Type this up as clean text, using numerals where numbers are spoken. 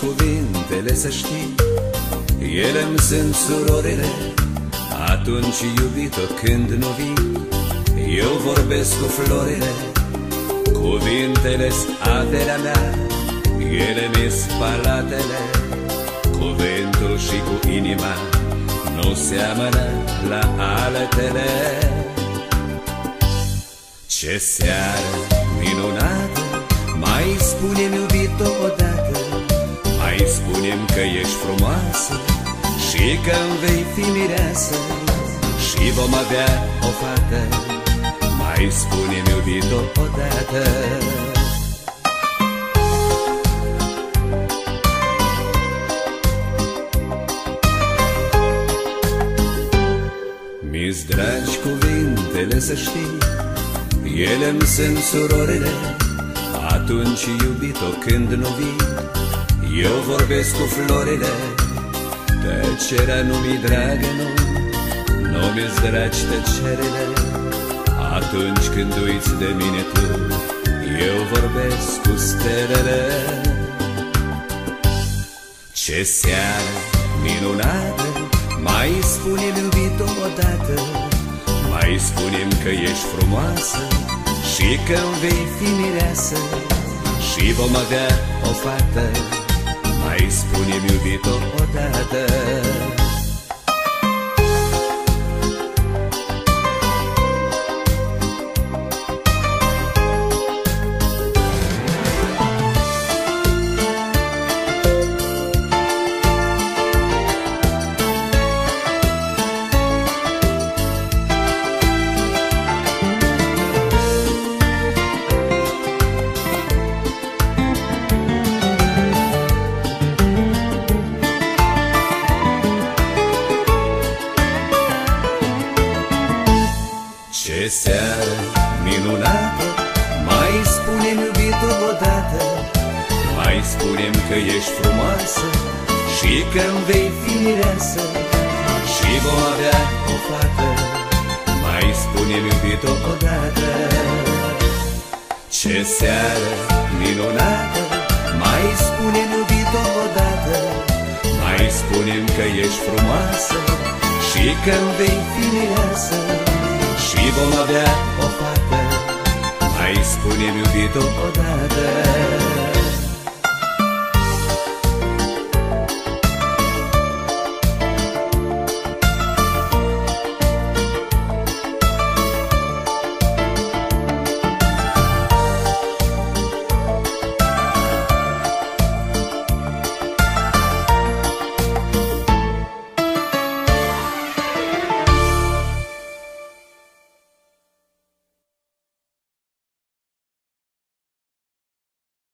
cuvintele, să știi, ele-mi sunt surorile. Atunci, iubito, când nu vii, eu vorbesc cu florile. Cuvintele-s averea mea, ele mi-s palatele. Cuvântul și cu inima nu seamănă la altele. Ce seară minunată, mai spune-mi, iubito, odată, mai spune-mi că ești frumoasă și că-mi vei fi mireasă și vom avea o fată. Mai spune-mi, iubito, odată. Mi-s dragi cuvintele, să știi, ele-mi sunt surorile. Atunci, iubito, când nu vii, eu vorbesc cu florile. Tăcerea nu mi-i dragă, nu mi-s dragi tăcerile. Atunci când uiți de mine tu, eu vorbesc cu stelele. Ce seară minunată, mai spune-mi, iubito, odată, mai spune-mi că ești frumoasă și că-mi vei fi mireasă și vom avea o fată. Mai spune-mi, iubito, odată. Ce seară minunată, mai spune-mi, iubito, odată, mai spune-mi că ești frumoasă și că-mi vei fi mireasă și vom avea o fată. Mai spune-mi, iubito, odată. Ce seară minunată, mai spune-mi, iubito, odată, mai spune-mi că ești frumoasă și că-mi vei fi mireasă și vom avea o fată. Mai spune-mi, iubito, odată.